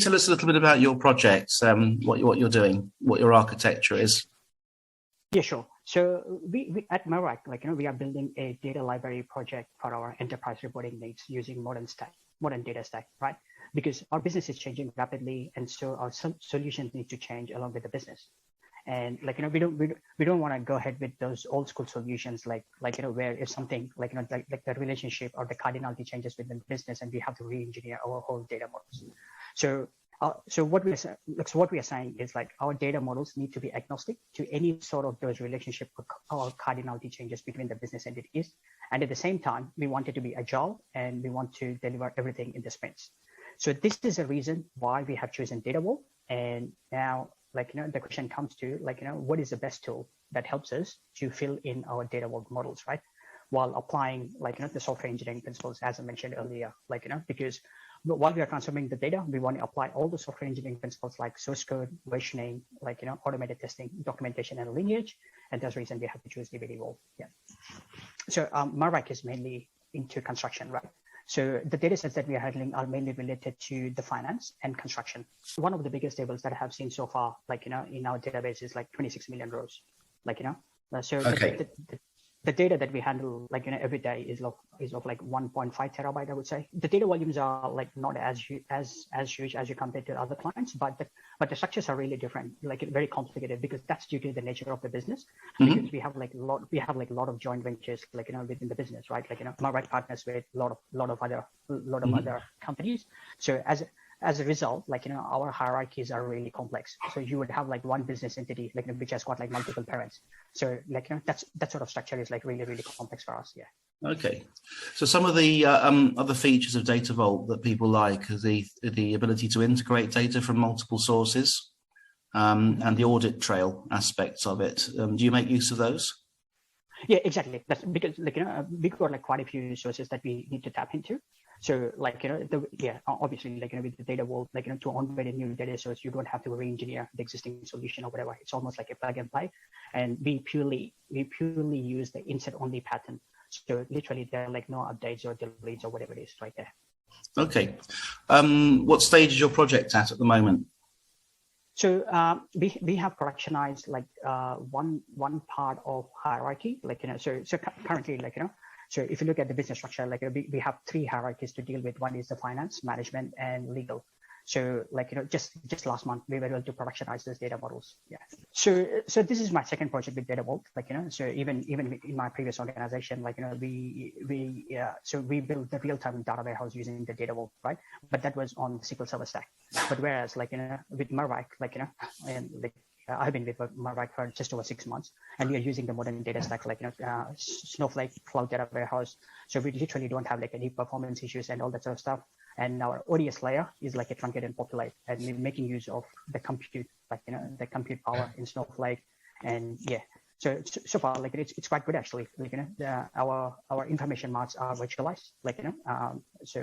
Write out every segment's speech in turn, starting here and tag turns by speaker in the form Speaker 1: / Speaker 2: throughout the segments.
Speaker 1: tell us a little bit about your projects, what you're doing, what your architecture is?
Speaker 2: Yeah, sure. So we at Mirvac, we are building a data library project for our enterprise reporting needs using modern data stack, right? Because our business is changing rapidly, and so our solutions need to change along with the business. And we don't want to go ahead with those old school solutions where if something like the relationship or the cardinality changes within the business, and we have to re-engineer our whole data models. So what we are saying is our data models need to be agnostic to any sort of those relationship or cardinality changes between the business entities, and at the same time we want it to be agile, and we want to deliver everything in the sprints. So this is a reason why we have chosen dbtvault. And now the question comes to what is the best tool that helps us to fill in our data vault models, right? While applying the software engineering principles, as I mentioned earlier, because while we are transforming the data, we want to apply all the software engineering principles like source code, versioning, automated testing, documentation, and lineage. And that's the reason we have to choose dbtvault. Yeah. So Mirvac is mainly into construction, right? So the data sets that we are handling are mainly related to the finance and construction. One of the biggest tables that I have seen so far, in our database is 26 million rows, So
Speaker 1: okay.
Speaker 2: The data that we handle every day is of 1.5 terabyte, I would say. The data volumes are not as huge as you compare to other clients, but the structures are really different, very complicated, because that's due to the nature of the business. Mm-hmm. Because we have a lot of joint ventures within the business, right? Mirvac partners with a lot of other companies. So as a result, our hierarchies are really complex. So you would have one business entity, which has got multiple parents. So that sort of structure is really, really complex for us. Yeah.
Speaker 1: Okay. So some of the other features of dbtvault that people like is the ability to integrate data from multiple sources, and the audit trail aspects of it. Do you make use of those?
Speaker 2: Yeah, exactly. That's because we've got quite a few sources that we need to tap into. So obviously with the dbtvault, to onboard a new data source, you don't have to re-engineer the existing solution or whatever. It's almost like a plug and play, and we purely use the insert only pattern. So literally there are no updates or deletes or whatever it is right there.
Speaker 1: Okay. What stage is your project at the moment?
Speaker 2: So we have productionized one part of hierarchy, so currently so if you look at the business structure, we have 3 hierarchies to deal with. One is the finance, management, and legal. So just last month we were able to productionize those data models. Yeah. So this is my second project with dbtvault. So even in my previous organization, we built the real-time data warehouse using the dbtvault, right? But that was on SQL Server stack. But whereas with Mirvac, and I've been with Mirvac for just over 6 months, and we are using the modern data stack Snowflake Cloud Data Warehouse. So we literally don't have any performance issues and all that sort of stuff. And our ODS layer is a truncate and populate, and we're making use of the compute, the compute power in Snowflake. And yeah, so far it's quite good actually. Our information marts are virtualized. So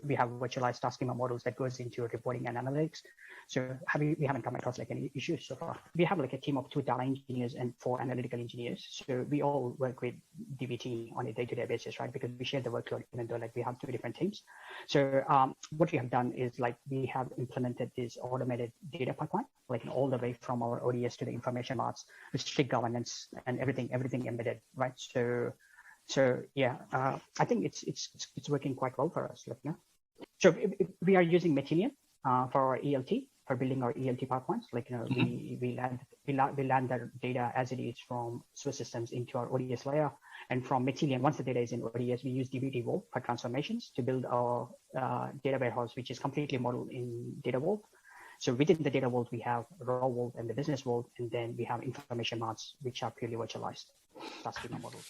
Speaker 2: we have virtualized task schema models that goes into reporting and analytics. So we haven't come across any issues so far. We have a team of 2 data engineers and 4 analytical engineers. So we all work with DBT on a day-to-day basis, right? Because we share the workload, even though we have 2 different teams. So what we have done is we have implemented this automated data pipeline, all the way from our ODS to the information marts with strict governance and everything embedded, right? So yeah, I think it's working quite well for us. So we are using Matillion for our ELT, for building our ELT pipelines. We land the data as it is from source systems into our ODS layer, and from Matillion, once the data is in ODS, we use dbtvault for transformations to build our data warehouse, which is completely modeled in dbtvault. So within the data vault, we have raw vault and the business vault, and then we have information marts, which are purely virtualized task schema models.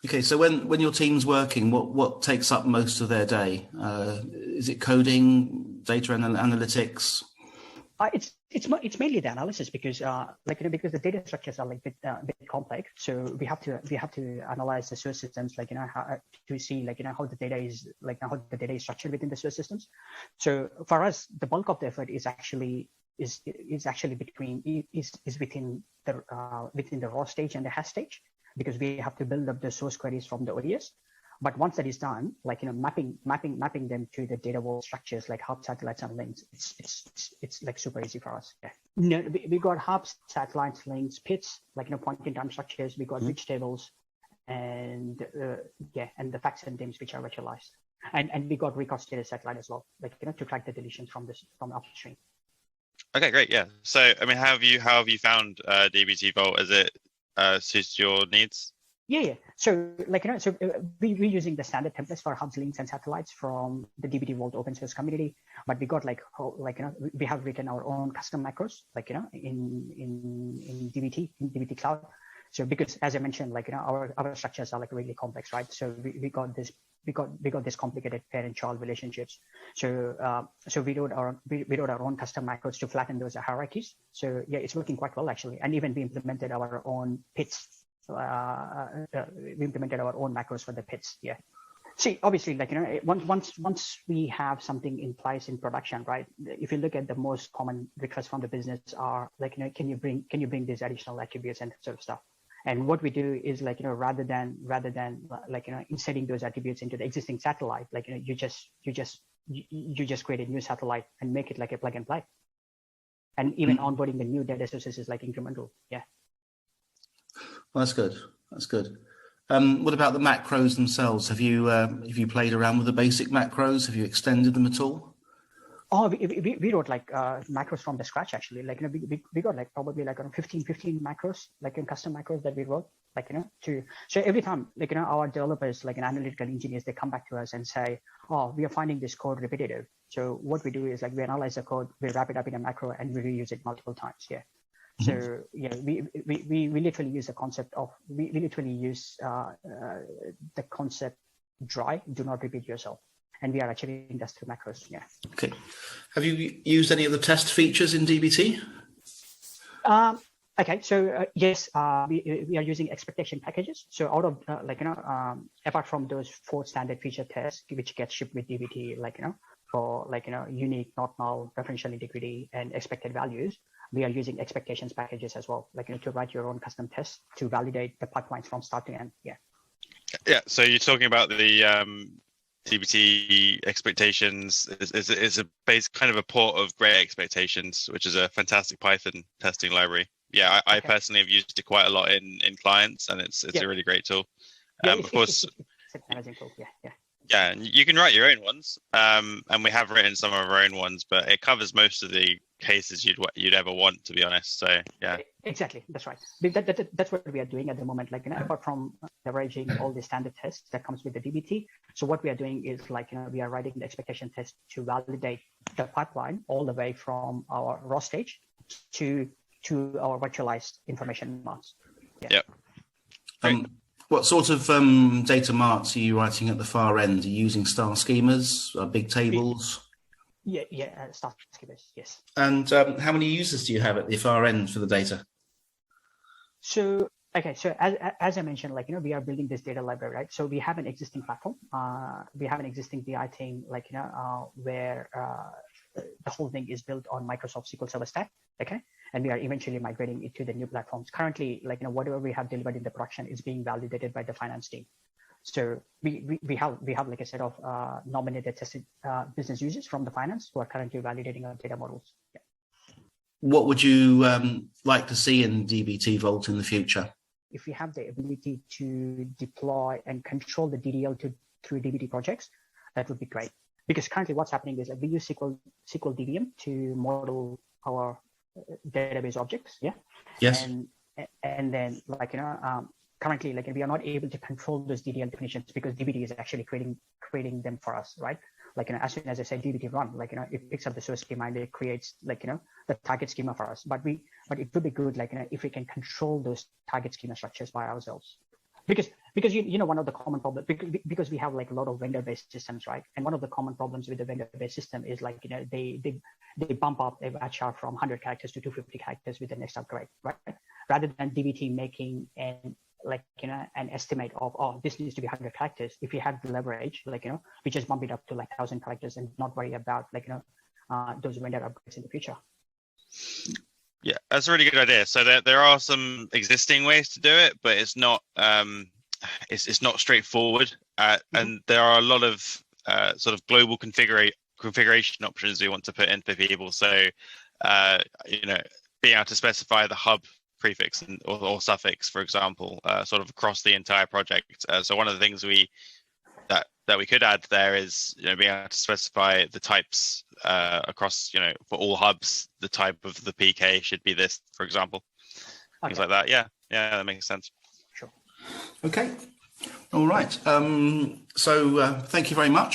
Speaker 1: Okay, so when your team's working, what takes up most of their day? Is it coding, data analytics?
Speaker 2: It's mainly the analysis, because because the data structures are a bit complex. So we have to analyze the source systems, how to see how the data is how the data is structured within the source systems. So for us, the bulk of the effort is actually within the raw stage and the hash stage, because we have to build up the source queries from the ODS. But once that is done, mapping them to the data vault structures like hub, satellites, and links, like super easy for us. Yeah. No, we got hubs, satellites, links, pits, like point in time structures. We got rich tables, and and the facts and names which are virtualized, and we got recosted satellite as well, like to track the deletions from upstream.
Speaker 3: Okay, great. Yeah. So, I mean, how have you found dbtvault? As it suits your needs?
Speaker 2: Yeah. So we're using the standard templates for hubs, links, and satellites from the dbtvault open source community, but we got we have written our own custom macros, in dbt cloud. So because as I mentioned, our structures are really complex, right? So we got this complicated parent-child relationships. So we wrote our own custom macros to flatten those hierarchies. So yeah, it's working quite well actually. And even we implemented our own pits. We implemented our own macros for the pits. Yeah. See, obviously, once we have something in place in production, right? If you look at the most common requests from the business are can you bring these additional attributes and sort of stuff? And what we do is rather than inserting those attributes into the existing satellite, you just create a new satellite and make it like a plug and play. And even onboarding the new data sources is incremental. Yeah.
Speaker 1: Well, that's good. That's good. What about the macros themselves? Have you played around with the basic macros? Have you extended them at all?
Speaker 2: Oh, we wrote macros from the scratch actually. We got probably 15 macros, in custom macros that we wrote. So every time our developers, analytical engineers, they come back to us and say, oh, we are finding this code repetitive. So what we do is we analyze the code, we wrap it up in a macro, and we reuse it multiple times. Yeah. So yeah, we literally use the concept of we literally use the concept dry, do not repeat yourself, and we are achieving that through macros. Yeah.
Speaker 1: Okay. Have you used any of the test features in DBT?
Speaker 2: Okay. So yes, we are using expectation packages. So out of apart from those 4 standard feature tests which get shipped with DBT, for unique, not null, referential integrity, and expected values, we are using expectations packages as well, to write your own custom tests to validate the pipelines from start to end. Yeah.
Speaker 3: Yeah. So you're talking about the DBT expectations is a base kind of a port of Great Expectations, which is a fantastic Python testing library. Yeah, I personally have used it quite a lot in clients, and it's a really great tool. Of course,
Speaker 2: it's an amazing tool. Yeah.
Speaker 3: Yeah, and you can write your own ones, and we have written some of our own ones, but it covers most of the cases you'd ever want, to be honest. So yeah,
Speaker 2: exactly, that's right. That's what we are doing at the moment. Apart from leveraging all the standard tests that comes with the DBT, so what we are doing is we are writing the expectation test to validate the pipeline all the way from our raw stage to our virtualized information marts. Yeah.
Speaker 3: Yep.
Speaker 1: What sort of data marts are you writing at the far end? Are you using star schemas, big tables?
Speaker 2: Yeah, star schemas, yes.
Speaker 1: And how many users do you have at the far end for the data?
Speaker 2: So, okay, so as I mentioned, we are building this data library, right? So we have an existing platform. We have an existing BI team, where the whole thing is built on Microsoft SQL Server Stack, okay? And we are eventually migrating it to the new platforms. Currently, whatever we have delivered in the production is being validated by the finance team. So we have a set of nominated tested business users from the finance who are currently validating our data models. Yeah.
Speaker 1: What would you like to see in dbtvault in the future?
Speaker 2: If we have the ability to deploy and control the DDL through DBT projects, that would be great. Because currently what's happening is we use SQL DDM to model our database objects. Yeah.
Speaker 1: Yes.
Speaker 2: And then currently we are not able to control those DDL definitions because DBT is actually creating them for us, right? As soon as I say DBT run, it picks up the source schema and it creates the target schema for us. But it would be good if we can control those target schema structures by ourselves. Because one of the common problems, because we have a lot of vendor-based systems, right? And one of the common problems with the vendor-based system is they bump up a char from 100 characters to 250 characters with the next upgrade, right? Rather than DBT making an estimate of this needs to be 100 characters. If we have the leverage, we just bump it up to 1,000 characters and not worry about those vendor upgrades in the future.
Speaker 3: Yeah, that's a really good idea. So there are some existing ways to do it, but it's not it's not straightforward, and there are a lot of sort of global configuration options we want to put in for people. So being able to specify the hub prefix or suffix, for example, sort of across the entire project. So one of the things that we could add there is, being able to specify the types across, for all hubs, the type of the PK should be this, for example.
Speaker 2: Okay.
Speaker 3: Things like that. Yeah, that makes sense.
Speaker 2: Sure.
Speaker 1: Okay. All right. So thank you very much.